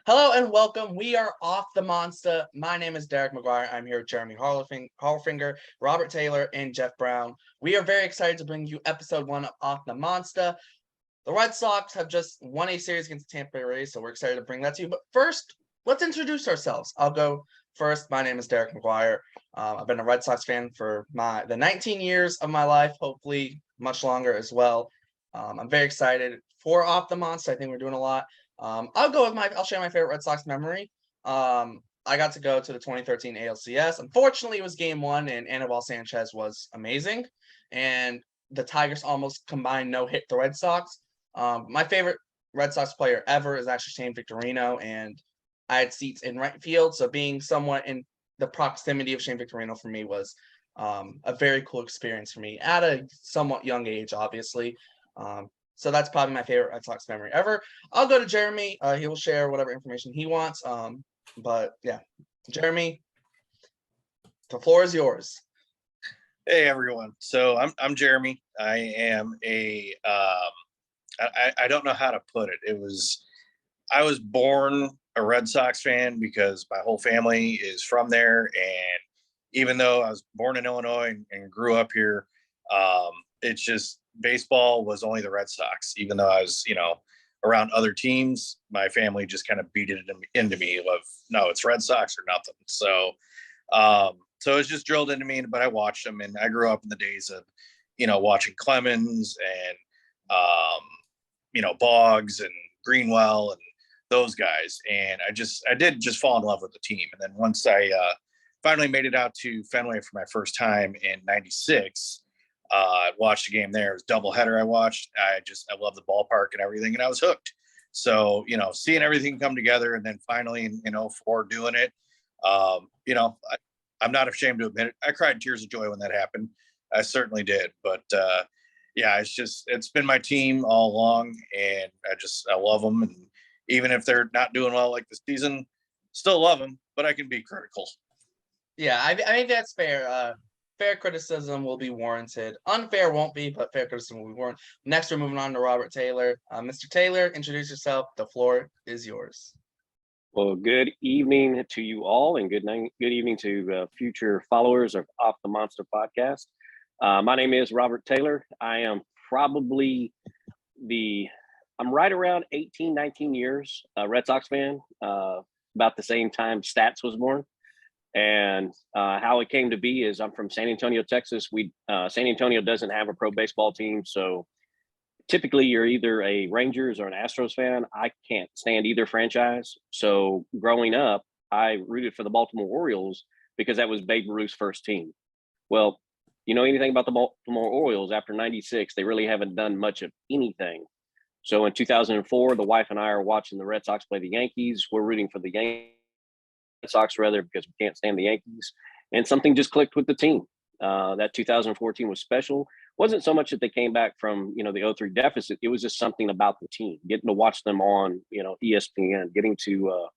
Hello and welcome. We are Off The Monstah. My name is Derrik Mcguire. I'm here with Jeremy Harlefinger, Robert Taylor, and Jeff Brown. We are very excited to bring you episode 1 of Off The Monstah. The Red Sox have just won a series against the Tampa Bay Rays, so we're excited to bring that to you. But first, let's introduce ourselves. I'll go first. My name is Derrik Mcguire. I've been a Red Sox fan for the 19 years of my life, hopefully much longer as well. I'm very excited for Off The Monstah. I think we're doing a lot. I'll share my favorite Red Sox memory. I got to go to the 2013 ALCS. Unfortunately, it was game 1 and Anibal Sanchez was amazing. And the Tigers almost combined no-hit the Red Sox. My favorite Red Sox player ever is actually Shane Victorino, and I had seats in right field. So being somewhat in the proximity of Shane Victorino for me was a very cool experience for me at a somewhat young age, obviously. So that's probably my favorite Red Sox memory ever. I'll go to Jeremy. He will share whatever information he wants. But yeah, Jeremy, the floor is yours. Hey everyone. So I'm Jeremy. I am I don't know how to put it. I was born a Red Sox fan because my whole family is from there, and even though I was born in Illinois and grew up here, it's just baseball was only the Red Sox. Even though I was, around other teams, my family just kind of beat it into me of no, it's Red Sox or nothing. So it's just drilled into me. But I watched them, and I grew up in the days of, watching Clemens and Boggs and Greenwell and those guys. And I did just fall in love with the team. And then once I finally made it out to Fenway for my first time in '96. I watched a game there. It was a doubleheader I watched. I love the ballpark and everything, and I was hooked. So, seeing everything come together, and then finally in 04 doing it, I'm not ashamed to admit it. I cried tears of joy when that happened. I certainly did. But yeah, it's been my team all along, and I love them. And even if they're not doing well like this season, still love them, but I can be critical. Yeah, I think that's fair. Fair criticism will be warranted. Unfair won't be, but fair criticism will be warranted. Next, we're moving on to Robert Taylor. Mr. Taylor, introduce yourself. The floor is yours. Well, good evening to you all, and good evening to future followers of Off the Monstah podcast. My name is Robert Taylor. I am probably I'm right around 18, 19 years Red Sox fan, about the same time Stats was born. And how it came to be is I'm from San Antonio, Texas. San Antonio doesn't have a pro baseball team, so typically you're either a Rangers or an Astros fan. I can't stand either franchise. So growing up, I rooted for the Baltimore Orioles because that was Babe Ruth's first team. Well, anything about the Baltimore Orioles after '96, they really haven't done much of anything. So in 2004, the wife and I are watching the Red Sox play the Yankees. We're rooting for the Yankees. Sox rather, because we can't stand the Yankees, and something just clicked with the team. That 2014 was special. Wasn't so much that they came back from the 03 deficit. It was just something about the team, getting to watch them on ESPN, getting to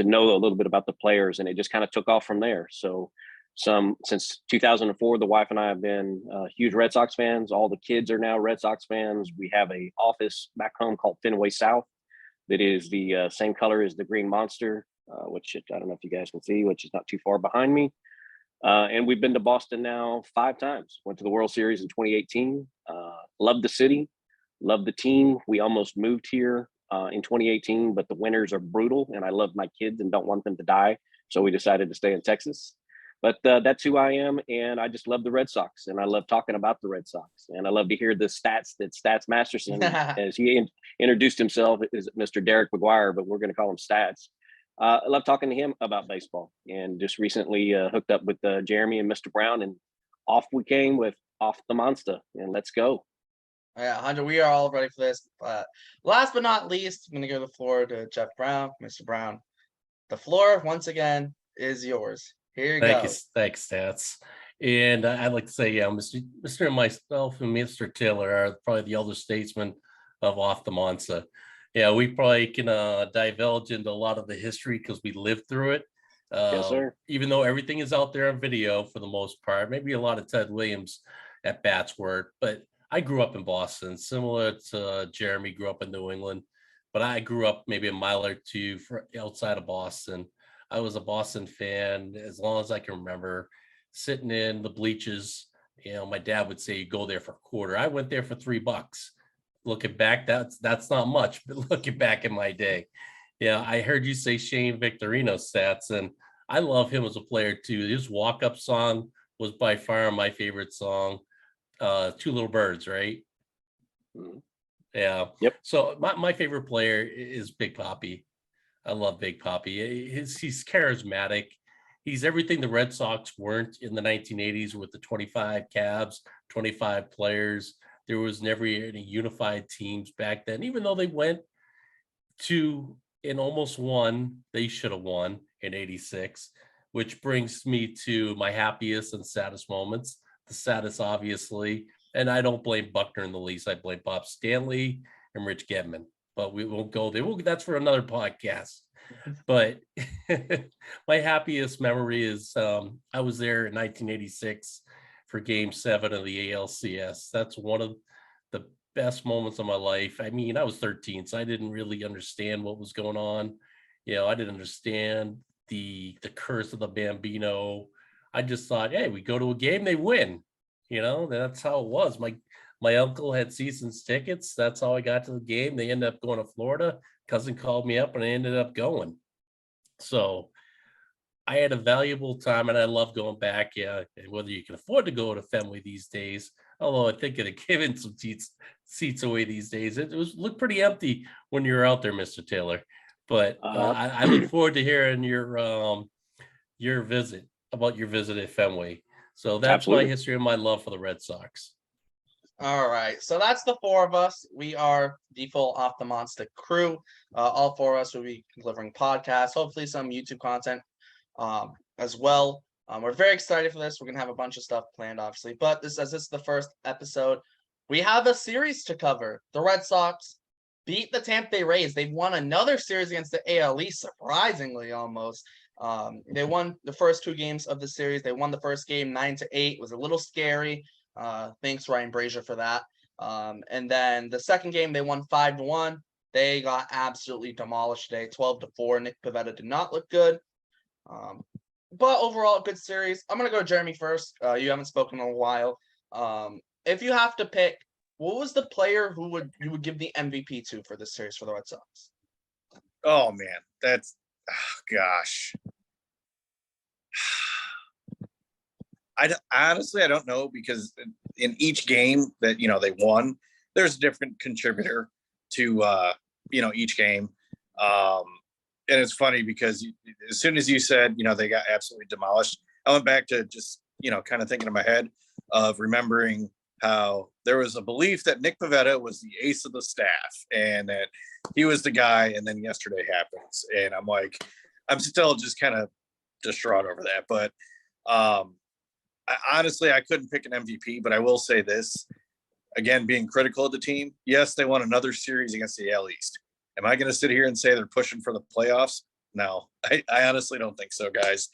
know a little bit about the players, and it just kind of took off from there. So since 2004, the wife and I have been huge Red Sox fans. All the kids are now Red Sox fans. We have a office back home called Fenway South that is the same color as the Green Monster. Which I don't know if you guys can see, which is not too far behind me. And we've been to Boston now 5 times. Went to the World Series in 2018. Love the city, love the team. We almost moved here in 2018, but the winters are brutal, and I love my kids and don't want them to die. So we decided to stay in Texas. But that's who I am, and I just love the Red Sox, and I love talking about the Red Sox, and I love to hear the stats that Stats Masterson, as he introduced himself, is Mr. Derrik Mcguire, but we're going to call him Stats. I love talking to him about baseball, and just recently hooked up with Jeremy and Mr. Brown, and off we came with Off the Monstah, and let's go. Yeah, Hunter, we are all ready for this. Last but not least, I'm going to give the floor to Jeff Brown. Mr. Brown, the floor, once again, is yours. Here you go. Thanks, Stats. And I'd like to say, yeah, Mr. and myself and Mr. Taylor are probably the elder statesmen of Off the Monstah. Yeah, we probably can divulge into a lot of the history because we lived through it. Yes, sir. Even though everything is out there on video for the most part, maybe a lot of Ted Williams at bats were, but I grew up in Boston, similar to Jeremy grew up in New England. but I grew up maybe a mile or two outside of Boston. I was a Boston fan as long as I can remember, sitting in the bleachers. My dad would say you go there for a quarter. I went there for $3. Looking back, that's not much, but looking back in my day. Yeah, I heard you say Shane Victorino's stats, and I love him as a player too. His walk-up song was by far my favorite song. Two Little Birds, right? Yeah. Yep. So my favorite player is Big Papi. I love Big Papi. He's charismatic. He's everything the Red Sox weren't in the 1980s with the 25 Cavs, 25 players. There was never any unified teams back then. Even though they went to and almost won, they should have won in 86, which brings me to my happiest and saddest moments. The saddest, obviously, and I don't blame Buckner in the least. I blame Bob Stanley and Rich Gedman, but we won't go there. That's for another podcast. But my happiest memory is I was there in 1986 for Game 7 of the ALCS. That's one of the best moments of my life. I mean, I was 13, so I didn't really understand what was going on. I didn't understand the curse of the Bambino. I just thought, hey, we go to a game, they win. That's how it was. My uncle had season's tickets. That's how I got to the game. They ended up going to Florida. Cousin called me up and I ended up going. So I had a valuable time and I love going back. Yeah. And whether you can afford to go to Fenway these days, although I think they're giving some seats away these days. It looked pretty empty when you were out there, Mr. Taylor. But I look forward to hearing your visit at Fenway. So that's Absolutely. my history and my love for the Red Sox. All right, so that's the four of us. We are the full Off The Monstah crew. All four of us will be delivering podcasts, hopefully some YouTube content as well. We're very excited for this. We're gonna have a bunch of stuff planned, obviously, but this is the first episode. We have a series to cover. The Red Sox beat the Tampa Bay Rays. They've won another series against the AL East, surprisingly almost. They won the first two games of the series. They won the first game 9-8. It was a little scary. Thanks Ryan Brazier for that. And then the second game they won 5-1. They got absolutely demolished today, 12-4. Nick Pivetta did not look good. But overall, a good series. I'm gonna go Jeremy first. You haven't spoken in a while. If you have to pick, what was the player you would give the MVP to for this series for the Red Sox? Oh man, gosh. Honestly, I don't know, because in each game that they won, there's a different contributor to each game. And it's funny because as soon as you said they got absolutely demolished, I went back to just kind of thinking in my head of remembering how there was a belief that Nick Pivetta was the ace of the staff and that he was the guy, and then yesterday happens, and I'm still just kind of distraught over that. But honestly, I couldn't pick an MVP, but I will say this, again, being critical of the team. Yes, they won another series against the AL East. Am I going to sit here and say they're pushing for the playoffs? No, I honestly don't think so, guys.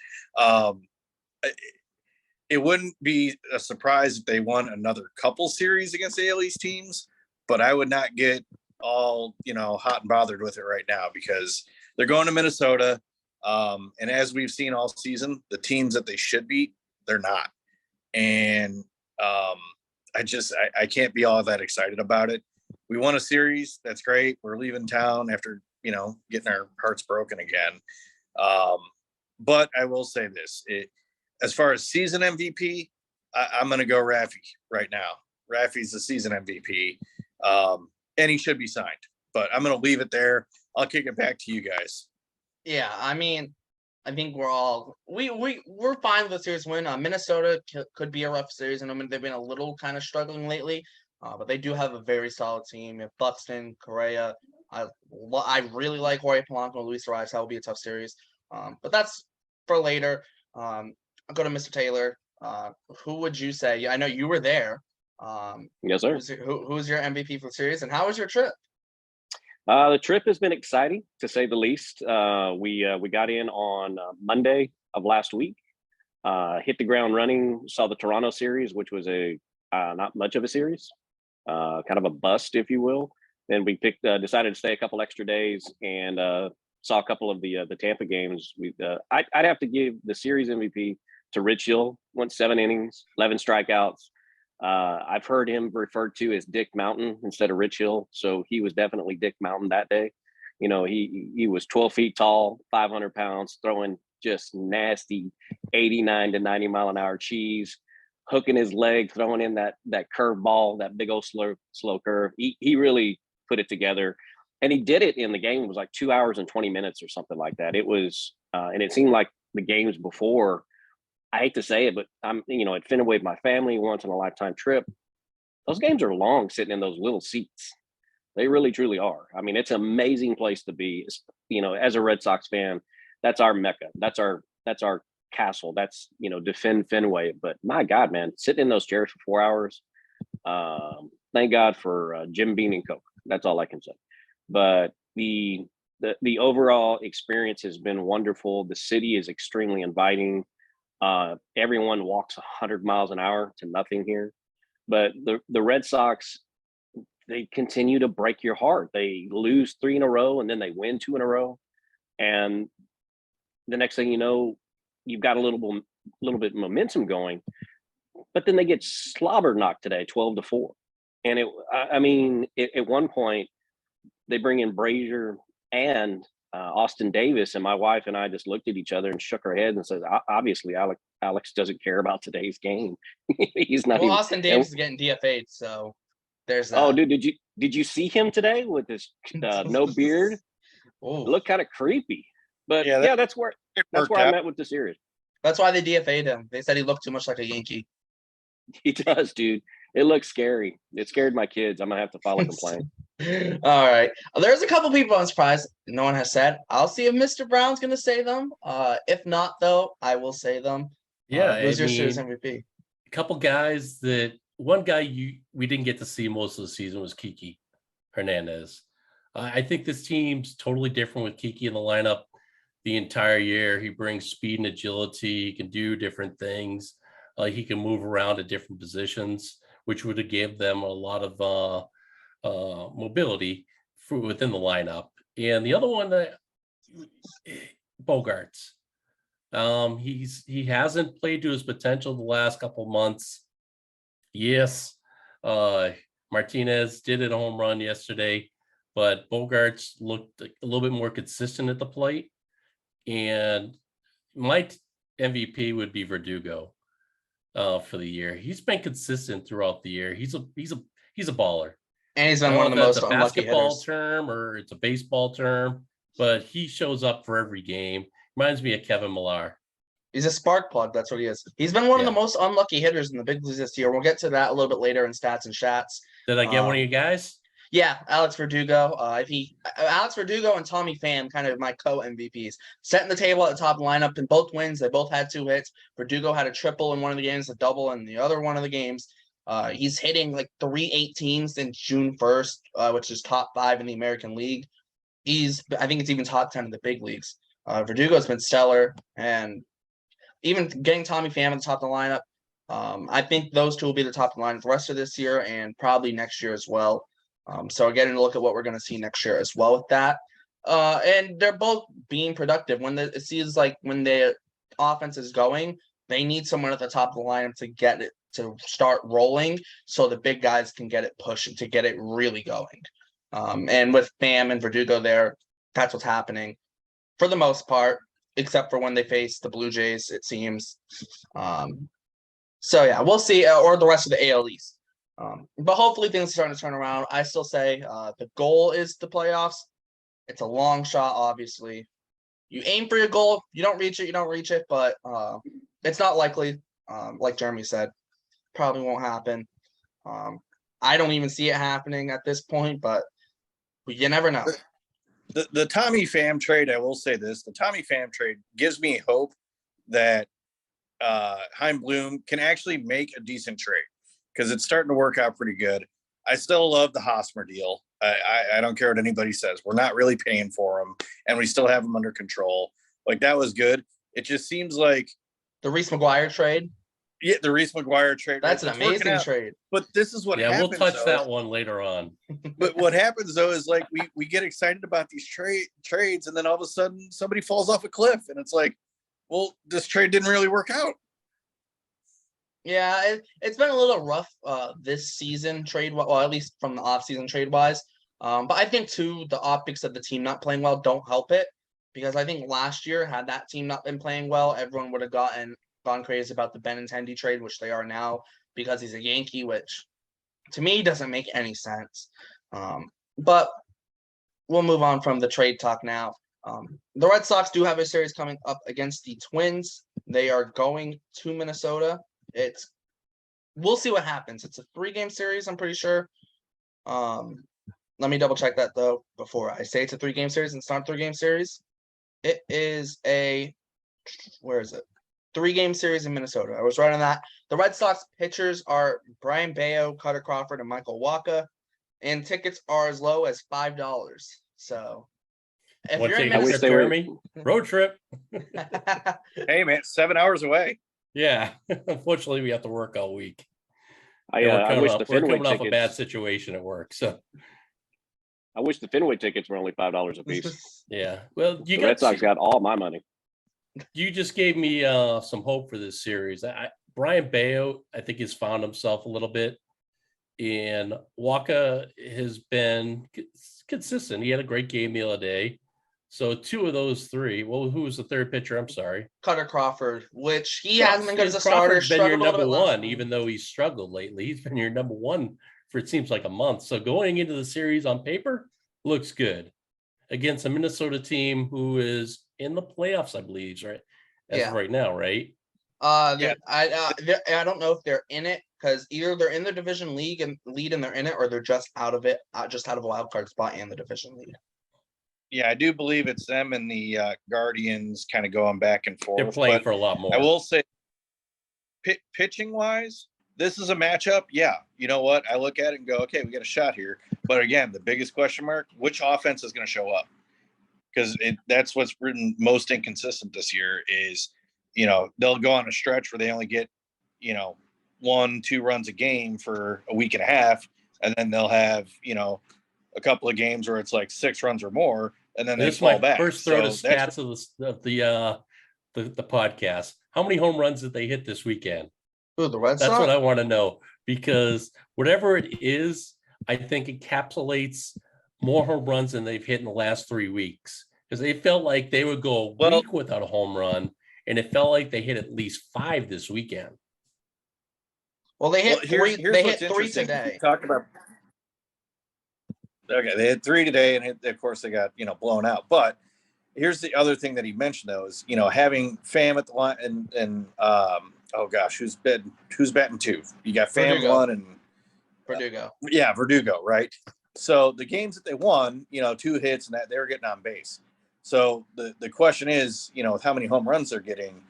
It wouldn't be a surprise if they won another couple series against the AL East teams, but I would not get all, hot and bothered with it right now, because they're going to Minnesota. And as we've seen all season, the teams that they should beat, they're not. And I can't be all that excited about it. We won a series. That's great. We're leaving town after, getting our hearts broken again. But I will say this, as far as season MVP, I'm going to go Raffy right now. Raffy's the season MVP, and he should be signed, but I'm going to leave it there. I'll kick it back to you guys. Yeah, I mean, I think we're fine with the series win. Minnesota could be a rough series, and I mean, they've been a little kind of struggling lately, but they do have a very solid team. You have Buxton, Correa. I really like Jorge Polanco, Luis Arias. That will be a tough series, but that's for later. I'll go to Mr. Taylor. Who would you say? I know you were there. Yes, sir. Who's your MVP for the series, and how was your trip? The trip has been exciting, to say the least. We got in on Monday of last week, hit the ground running, saw the Toronto series, which was not much of a series, kind of a bust, if you will. then we decided to stay a couple extra days and saw a couple of the Tampa games. I'd have to give the series MVP to Rich Hill. Went 7 innings, 11 strikeouts. I've heard him referred to as Dick Mountain instead of Rich Hill, so he was definitely Dick Mountain that day. You know, he was 12 feet tall, 500 pounds, throwing just nasty 89 to 90 mile an hour cheese, hooking his leg, throwing in that curve ball, that big old slow curve. He really put it together, and he did it in the game. It was like 2 hours and 20 minutes or something like that. It was, and it seemed like the games before. I hate to say it, but I'm, at Fenway with my family, once in a lifetime trip. Those games are long, sitting in those little seats. They really, truly are. I mean, it's an amazing place to be. As a Red Sox fan, that's our mecca. That's our castle. That's, defend Fenway. But my God, man, sitting in those chairs for 4 hours. Thank God for Jim Beam and Coke. That's all I can say. But the overall experience has been wonderful. The city is extremely inviting. Everyone walks 100 miles an hour to nothing here. But the Red Sox, they continue to break your heart. They lose 3 in a row and then they win 2 in a row. And the next thing you know, you've got a little bit of momentum going, but then they get slobber knocked today, 12-4. And at one point they bring in Brazier and Austin Davis, and my wife and I just looked at each other and shook our heads and said, obviously Alex doesn't care about today's game. He's not. Well, Austin Davis is getting DFA'd, so there's that. Oh, dude, did you see him today with his no beard? It looked kind of creepy. But Yeah, that's where I'm at with the series. That's why they DFA'd him. They said he looked too much like a Yankee. He does, dude. It looks scary. It scared my kids. I'm gonna have to file a complaint. All right. There's a couple people I'm surprised no one has said. I'll see if Mr. Brown's gonna say them. If not, though, I will say them. Yeah, who's your series MVP? A couple guys that one guy we didn't get to see most of the season was Kiki Hernandez. I think this team's totally different with Kiki in the lineup the entire year. He brings speed and agility. He can do different things. He can move around at different positions, which would give them a lot of mobility within the lineup. And the other one, Bogarts. He hasn't played to his potential the last couple months. Yes, Martinez did hit a home run yesterday, but Bogarts looked a little bit more consistent at the plate. And my MVP would be Verdugo for the year. He's been consistent throughout the year. He's a baller. And he's been one of the most unlucky basketball hitters. term or it's a baseball term, but he shows up for every game. Reminds me of Kevin Millar. He's a spark plug. That's what he is. He's been one of the most unlucky hitters in the big leagues this year. We'll get to that a little bit later in stats and shats. Did I get one of you guys? Yeah, Alex Verdugo. Alex Verdugo and Tommy Pham, kind of my co-MVPs, setting the table at the top of the lineup in both wins. They both had 2 hits. Verdugo had a triple in one of the games, a double in the other one of the games. He's hitting like 318 since June 1st, which is top 5 in the American League. I think it's even top 10 in the big leagues. Verdugo's been stellar, and even getting Tommy Pham at the top of the lineup, I think those 2 will be the top of the lineup the rest of this year and probably next year as well. So getting to look at what we're going to see next year as well with that. And they're both being productive. It seems like when the offense is going, they need someone at the top of the lineup to get it to start rolling so the big guys can get it pushing, to get it really going. And with Pham and Verdugo there, that's what's happening for the most part, except for when they face the Blue Jays, it seems. So yeah, we'll see, or the rest of the AL East. But hopefully things are starting to turn around. I still say the goal is the playoffs. It's a long shot, obviously. You aim for your goal. You don't reach it, but it's not likely. Like Jeremy said, probably won't happen. I don't even see it happening at this point, but you never know. The Tommy Pham trade, I will say this, the Tommy Pham trade gives me hope that Chaim Bloom can actually make a decent trade, because it's starting to work out pretty good. I still love the Hosmer deal. I don't care what anybody says. We're not really paying for him, and we still have him under control. Like, that was good. It just seems like the Reese Mcguire trade. Yeah, the Reese Mcguire trade. That's right? an It's working amazing out. trade. But this is what Yeah, happens. we'll touch though. that one later on. But what happens though is like we get excited about these trades, and then all of a sudden somebody falls off a cliff, and it's like, well, this trade didn't really work out. Yeah, it's been a little rough this season trade, well, at least from the offseason trade wise. But I think too the optics of the team not playing well don't help it, because I think last year had that team not been playing well, everyone would have gone crazy about the Benintendi trade, which they are now because he's a Yankee, which to me doesn't make any sense. But we'll move on from the trade talk now. The Red Sox do have a series coming up against the Twins. They are going to Minnesota. We'll see what happens. It's a 3-game series, I'm pretty sure. Let me double check that though before I say it's a 3-game series and it's not a 3-game series. It is where is it? 3-game series in Minnesota. I was right on that. The Red Sox pitchers are Brian Bayo, Cutter Crawford, and Michael Wacha, and tickets are as low as $5. So if One you're in ticket trip, they were- Jeremy. Road trip. Minnesota, Hey man, 7 hours away. Yeah. Unfortunately, we have to work all week. I Yeah, wish the we're Fenway coming off a bad tickets. situation at work. So I wish the Fenway tickets were only $5 a piece. yeah. Well, The Red Sox got all my money. you just gave me some hope for this series. Brian Bayo, I think, has found himself a little bit, and Waka has been consistent. He had a great game the other day. So 2 of those 3. Well, who was the third pitcher? I'm sorry. Cutter Crawford, which he Yeah, hasn't been good as a Crawford's starter. been your Struggled a little number bit last one, time. even though he's struggled lately. He's been your number one for it seems like a month. So going into the series on paper looks good against a Minnesota team who is in the playoffs, I believe, right? As of right now, right? Yeah. I don't know if they're in it, because either they're in the division league and lead and they're in it, or they're just out of it, just out of a wild card spot and the division lead. Yeah, I do believe it's them and the Guardians kind of going back and forth. They're playing but for a lot more. I will say, pitching wise, this is a matchup. Yeah, you know what? I look at it and go, okay, we got a shot here. But again, the biggest question mark: which offense is going to show up? Because that's what's been most inconsistent this year. Is they'll go on a stretch where they only get 1-2 runs a game for a week and a half, and then they'll have a couple of games where it's like 6 runs or more, and then they This is fall my back. first throw to So that's stats of the podcast. How many home runs did they hit this weekend? Ooh, the Red That's Sox? what I want to know, because whatever it is, I think encapsulates more home runs than they've hit in the last 3 weeks, because they felt like they would go a week without a home run, and it felt like they hit at least 5 this weekend. Well, they hit here's 3. They what's hit 3 interesting. today. Talk about. Okay, they had 3 today, and of course they got blown out. But here's the other thing that he mentioned though is having Pham at the line and oh gosh, who's batting 2? You got Pham Verdugo. 1 and Verdugo. yeah, Verdugo, right? So the games that they won, 2 hits and that they were getting on base. So the question is, with how many home runs they're getting,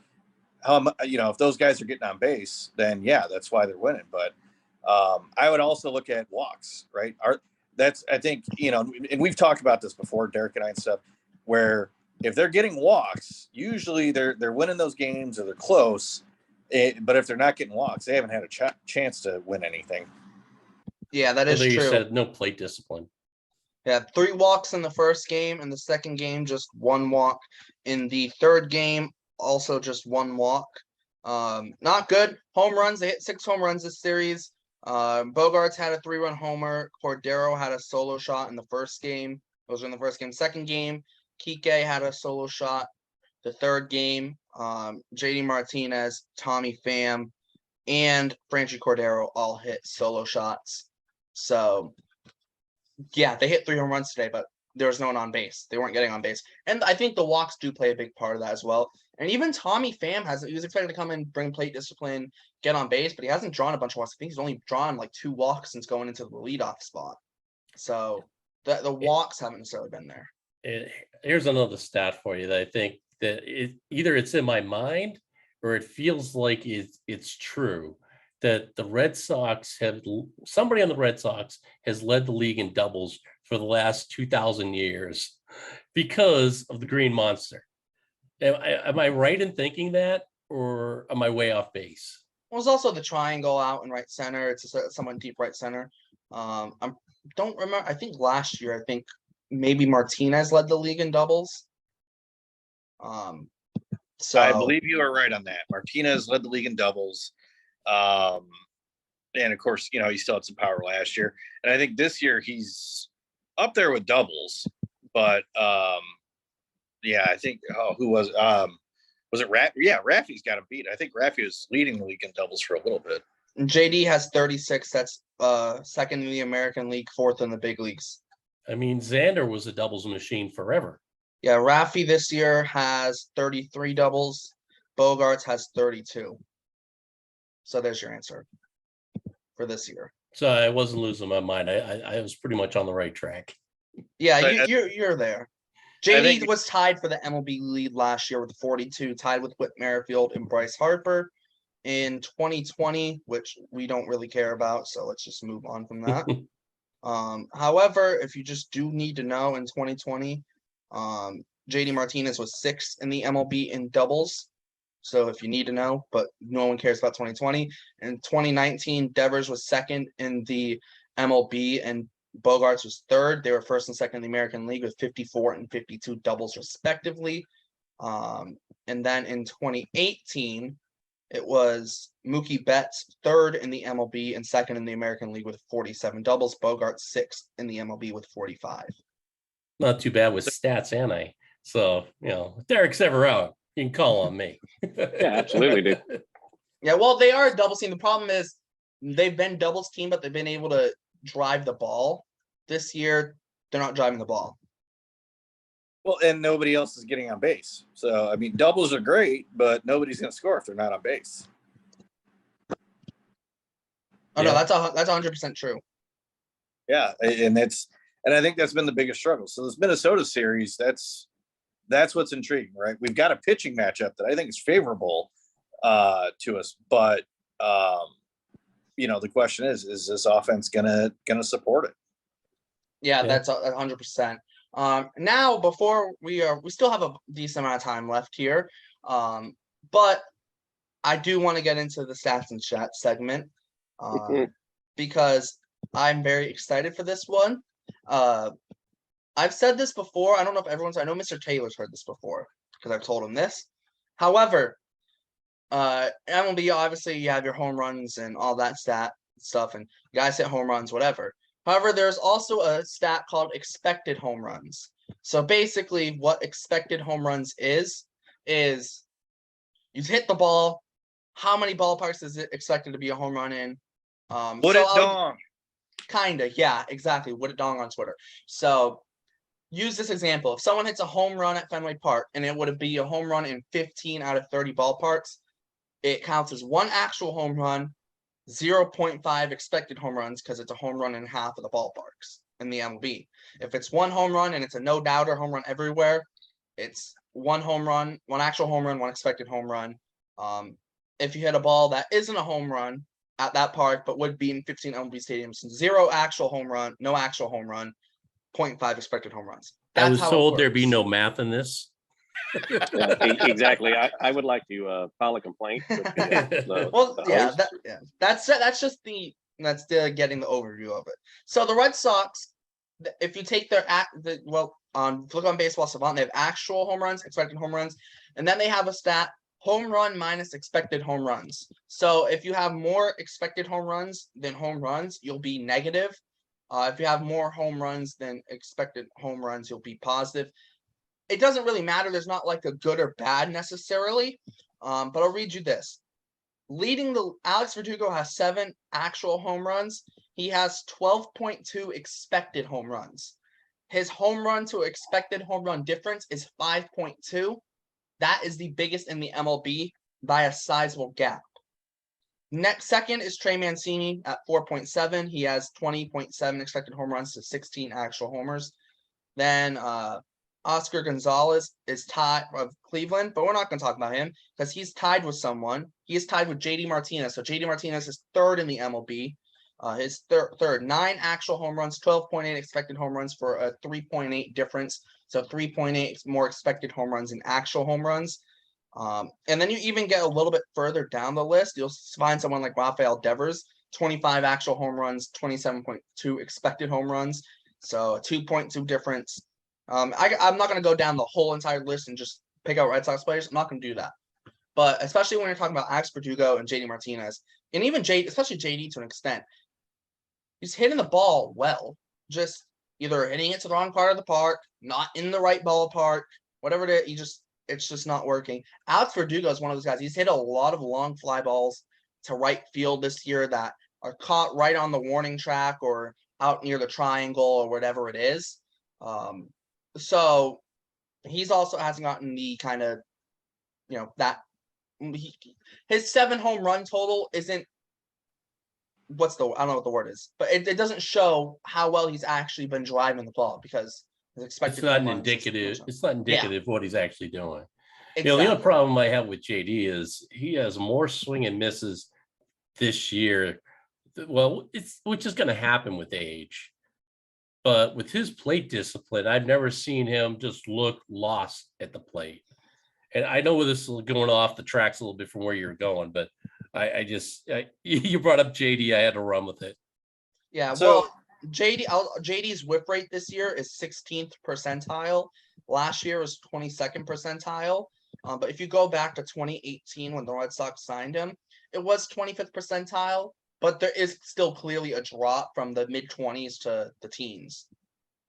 if those guys are getting on base, then yeah, that's why they're winning. But I would also look at walks, right? I think, and we've talked about this before, Derek and I and stuff, where if they're getting walks, usually they're winning those games or they're close. But if they're not getting walks, they haven't had a chance to win anything. Yeah, that is Well, true. you said no plate discipline. Yeah, 3 walks in the first game. In the second game, just 1 walk. In the third game, also just 1 walk. Not good. Home runs. They hit 6 home runs this series. Bogarts had a 3-run homer. Cordero had a solo shot in the first game. Those were in the first game. Second game, Kike had a solo shot. The third game, JD Martinez, Tommy Pham, and Franchi Cordero all hit solo shots. So yeah, they hit 3 home runs today, but there was no one on base. They weren't getting on base. And I think the walks do play a big part of that as well. And even Tommy Pham he was expected to come in, bring plate discipline, get on base, but he hasn't drawn a bunch of walks. I think he's only drawn like 2 walks since going into the leadoff spot. So the walks haven't necessarily been there. Here's another stat for you that I think that either it's in my mind or it feels like it's true, that the Red Sox somebody on the Red Sox has led the league in doubles for the last 2,000 years because of the Green Monster. Am I right in thinking that, or am I way off base? was also the triangle out in right center. It's a somewhat deep right center. I don't remember. I think last year, I think maybe Martinez led the league in doubles. So I believe you are right on that. Martinez led the league in doubles. And of course, he still had some power last year. And I think this year he's up there with doubles. But yeah, I think who was it Yeah, Raffy's got him beat. I think Raffy was leading the league in doubles for a little bit. JD has 36. That's second in the American League, fourth in the big leagues. I mean, Xander was a doubles machine forever. Yeah, Raffy this year has 33 doubles. Bogarts has 32. So there's your answer for this year. So I wasn't losing my mind. I was pretty much on the right track. Yeah, you're there. JD was tied for the MLB lead last year with 42, tied with Whit Merrifield and Bryce Harper in 2020, which we don't really care about. So let's just move on from that. However, if you just do need to know, in 2020, JD Martinez was sixth in the MLB in doubles. So if you need to know, but no one cares about 2020. In 2019, Devers was second in the MLB and Bogarts was third. They were first and second in the American League with 54 and 52 doubles respectively. And then in 2018, it was Mookie Betts third in the MLB and second in the American League with 47 doubles. Bogarts sixth in the MLB with 45. Not too bad with stats, am I? So, if Derrik's ever out, you can call on me. Yeah, absolutely, dude. Yeah, well, they are a doubles team. The problem is they've been doubles team, but they've been able to drive the ball. This year, they're not driving the ball. Well, and nobody else is getting on base. So, I mean, doubles are great, but nobody's going to score if they're not on base. Oh, yeah. No, that's 100% true. Yeah, and I think that's been the biggest struggle. So this Minnesota series, that's what's intriguing, right? We've got a pitching matchup that I think is favorable to us, but the question is this offense gonna support it? Yeah, that's 100%. Now, before we still have a decent amount of time left here, but I do want to get into the stats and chat segment because I'm very excited for this one. I've said this before. I don't know if I know Mr. Taylor's heard this before because I've told him this. However, MLB, obviously you have your home runs and all that stuff, and guys hit home runs, whatever. However, there's also a stat called expected home runs. So basically what expected home runs is you hit the ball, how many ballparks is it expected to be a home run in? Would it dong? Kinda, yeah, exactly. Would it dong on Twitter. So use this example. If someone hits a home run at Fenway Park and it would be a home run in 15 out of 30 ballparks, it counts as one actual home run, 0.5 expected home runs because it's a home run in half of the ballparks in the MLB. If it's one home run and it's a no-doubter home run everywhere, it's one home run, one actual home run, one expected home run. If you hit a ball that isn't a home run at that park but would be in 15 MLB stadiums, zero actual home run, no actual home run, 0.5 expected home runs. I was told there'd be no math in this. Yeah, exactly. I would like to file a complaint. That's just the getting the overview of it. So the Red Sox, if you take their look on Baseball Savant, they have actual home runs, expected home runs, and then they have a stat home run minus expected home runs. So if you have more expected home runs than home runs, you'll be negative. If you have more home runs than expected home runs, you'll be positive. It doesn't really matter. There's not like a good or bad necessarily. But I'll read you this. Alex Verdugo has 7 actual home runs. He has 12.2 expected home runs. His home run to expected home run difference is 5.2. That is the biggest in the MLB by a sizable gap. Second is Trey Mancini at 4.7. He has 20.7 expected home runs to 16 actual homers. Then Oscar Gonzalez is tied of Cleveland, but we're not going to talk about him because he's tied with someone. He is tied with JD Martinez. So JD Martinez is third in the MLB. His third, 9 actual home runs, 12.8 expected home runs for a 3.8 difference. So 3.8 more expected home runs in actual home runs. And then you even get a little bit further down the list, you'll find someone like Rafael Devers, 25 actual home runs, 27.2 expected home runs. So a 2.2 difference. I'm not going to go down the whole entire list and just pick out Red Sox players. I'm not going to do that. But especially when you're talking about Alex Verdugo and JD Martinez, and even especially JD to an extent, he's hitting the ball well, just either hitting it to the wrong part of the park, not in the right ballpark, whatever it is, it's just not working. Alex Verdugo is one of those guys. He's hit a lot of long fly balls to right field this year that are caught right on the warning track or out near the triangle or whatever it is. So he's also hasn't gotten the kind of, that his 7 home run total isn't I don't know what the word is, but it doesn't show how well he's actually been driving the ball because his expected it's not home runs indicative. just- It's not indicative of what he's actually doing. Exactly. The only problem I have with JD is he has more swing and misses this year. Well, which is going to happen with age. But with his plate discipline, I've never seen him just look lost at the plate. And I know this is going off the tracks a little bit from where you're going, but you brought up JD, I had to run with it. Yeah, So- well, JD's whip rate this year is 16th percentile. Last year was 22nd percentile. But if you go back to 2018 when the Red Sox signed him, it was 25th percentile. But there is still clearly a drop from the mid-20s to the teens.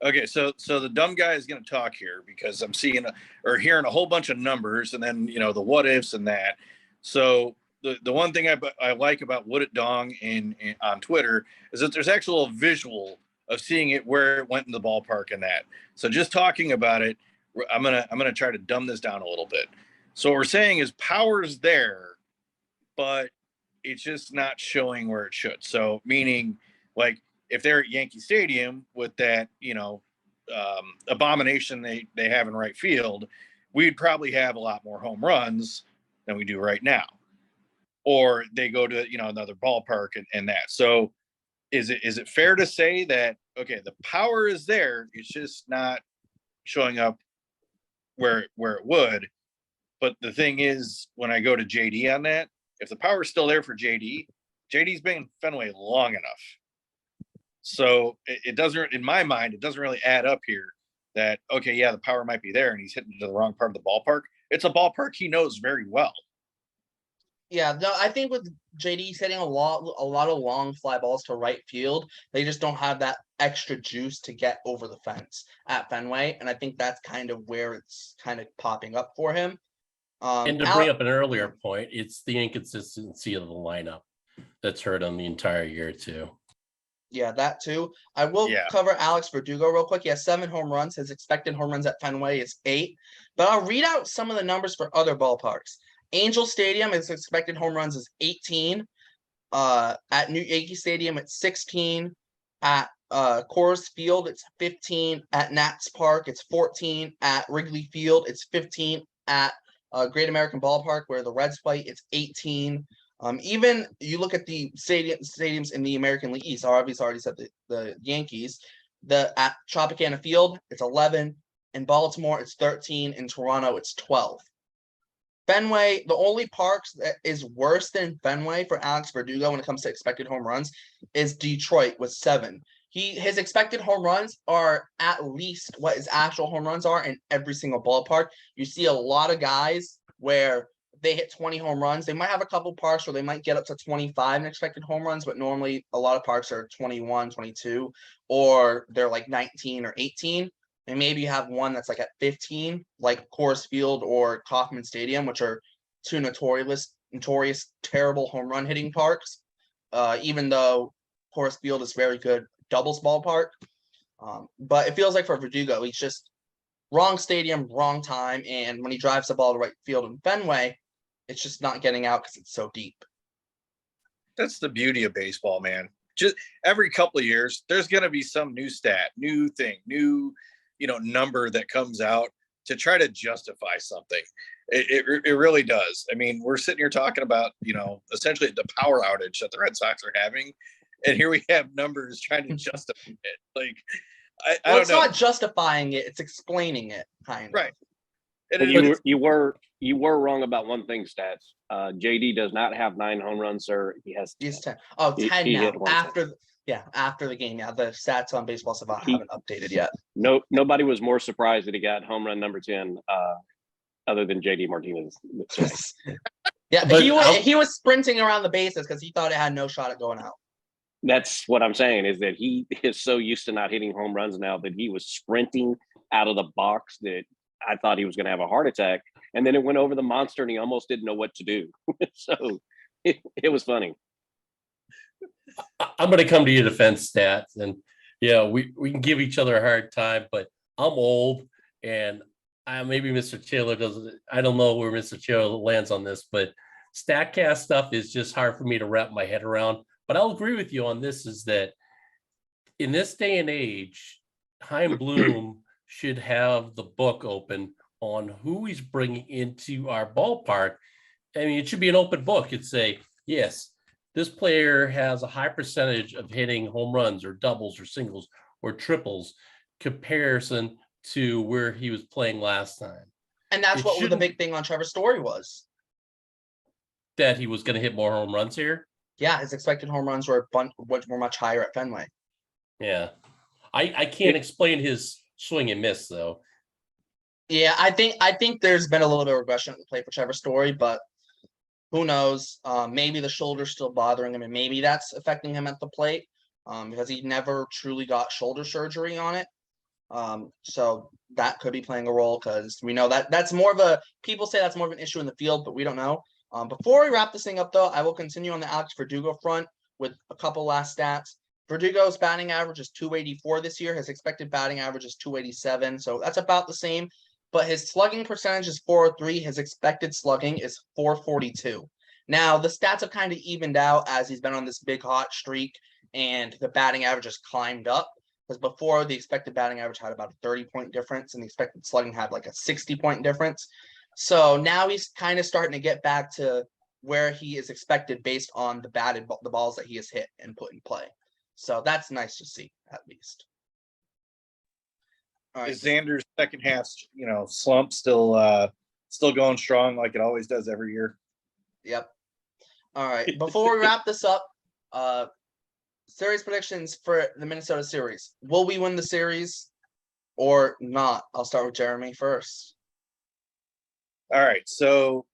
Okay, so the dumb guy is going to talk here because I'm seeing or hearing a whole bunch of numbers and then the what ifs and that. So the one thing I like about Would It Dong on Twitter is that there's actual visual of seeing it where it went in the ballpark and that. So just talking about it, I'm gonna try to dumb this down a little bit. So what we're saying is power's there, but it's just not showing where it should. So meaning like if they're at Yankee Stadium with that, abomination they have in right field, we'd probably have a lot more home runs than we do right now. Or they go to, another ballpark and that. So is it fair to say that, okay, the power is there, it's just not showing up where it would. But the thing is, when I go to JD on that, if the power is still there for JD's been in Fenway long enough. So it doesn't, in my mind, it doesn't really add up here that, okay, yeah, the power might be there and he's hitting to the wrong part of the ballpark. It's a ballpark he knows very well. Yeah, no, I think with JD hitting a lot of long fly balls to right field, they just don't have that extra juice to get over the fence at Fenway, and I think that's kind of where it's kind of popping up for him. And to bring up an earlier point, it's the inconsistency of the lineup that's hurt him the entire year too. Yeah, that too. I will cover Alex Verdugo real quick. He has 7 home runs. His expected home runs at Fenway is 8. But I'll read out some of the numbers for other ballparks. Angel Stadium, his expected home runs is 18. At New Yankee Stadium, it's 16. At Coors Field, it's 15. At Nats Park, it's 14. At Wrigley Field, it's 15. At Great American Ballpark, where the Reds play, it's 18. Even you look at the stadiums in the American League East. Obviously, already said the Yankees. At Tropicana Field, it's 11. In Baltimore, it's 13. In Toronto, it's 12. Fenway, the only parks that is worse than Fenway for Alex Verdugo when it comes to expected home runs is Detroit with 7. His expected home runs are at least what his actual home runs are in every single ballpark. You see a lot of guys where they hit 20 home runs. They might have a couple parks where they might get up to 25 in expected home runs, but normally a lot of parks are 21, 22, or they're like 19 or 18. And maybe you have one that's like at 15, like Coors Field or Kauffman Stadium, which are 2 notorious, terrible home run hitting parks. Even though Coors Field is very good doubles ballpark. But it feels like for Verdugo, he's just wrong stadium, wrong time. And when he drives the ball to right field in Fenway, it's just not getting out because it's so deep. That's the beauty of baseball, man. Just every couple of years, there's going to be some new stat, new thing, new number that comes out to try to justify something. It really does. I mean, we're sitting here talking about, essentially the power outage that the Red Sox are having. And here we have numbers trying to justify it. Like, I don't know. It's not justifying it. It's explaining it, kind of. Right. And But it- you were wrong about one thing, stats. JD does not have 9 home runs, sir. He has 10. He's 10. Oh, He- 10 he now. hit 110. After the game. Yeah, the stats on Baseball Savant He- haven't updated yet. Nobody was more surprised that he got home run number 10, other than JD Martinez. Yeah, But he was sprinting around the bases because he thought it had no shot at going out. That's what I'm saying, is that he is so used to not hitting home runs now that he was sprinting out of the box that I thought he was going to have a heart attack. And then it went over the monster and he almost didn't know what to do. So it was funny. I'm going to come to your defense, stats, and we can give each other a hard time, but I'm old, and maybe Mr. Taylor doesn't. I don't know where Mr. Taylor lands on this, but Statcast stuff is just hard for me to wrap my head around. But I'll agree with you on this: is that in this day and age, Chaim Bloom should have the book open on who he's bringing into our ballpark. I mean, it should be an open book. It'd say, yes, this player has a high percentage of hitting home runs or doubles or singles or triples comparison to where he was playing last time. And that's It what the shouldn't- big thing on Trevor's story was. That he was going to hit more home runs here. Yeah, his expected home runs were much higher at Fenway. Yeah. I can't explain his swing and miss, though. Yeah, I think there's been a little bit of regression at the plate for Trevor Story, but who knows? Maybe the shoulder's still bothering him, and maybe that's affecting him at the plate because he never truly got shoulder surgery on it. So that could be playing a role because we know that's more of a people say that's more of an issue in the field, but we don't know. Before we wrap this thing up, though, I will continue on the Alex Verdugo front with a couple last stats. Verdugo's batting average is 284 this year. His expected batting average is 287, so that's about the same. But his slugging percentage is 403. His expected slugging is 442. Now, the stats have kind of evened out as he's been on this big hot streak, and the batting average has climbed up. Because before, the expected batting average had about a 30-point difference, and the expected slugging had like a 60-point difference. So now he's kind of starting to get back to where he is expected based on the balls that he has hit and put in play. So that's nice to see, at least. All right. Is Xander's second half, slump still going strong like it always does every year? Yep. All right. Before we wrap this up, series predictions for the Minnesota series. Will we win the series or not? I'll start with Jeremy first. All right. So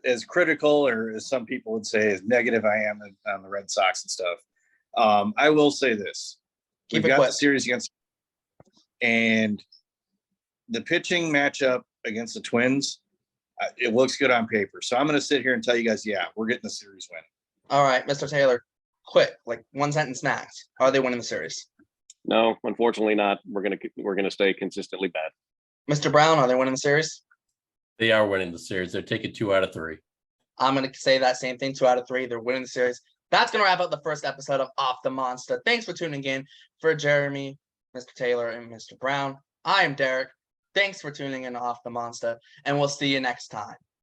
as critical, or as some people would say, as negative I am on the Red Sox and stuff, I will say this. Keep We've it got quick. the series against, and the pitching matchup against the Twins, it looks good on paper. So I'm going to sit here and tell you guys, yeah, we're getting the series win. All right, Mr. Taylor, quick, like one sentence max. Are they winning the series? No, unfortunately not. We're gonna stay consistently bad. Mr. Brown, are they winning the series? They are winning the series. They're taking 2 out of 3. I'm going to say that same thing, 2 out of 3. They're winning the series. That's going to wrap up the first episode of Off the Monstah. Thanks for tuning in. For Jeremy, Mr. Taylor, and Mr. Brown, I am Derek. Thanks for tuning in to Off the Monstah, and we'll see you next time.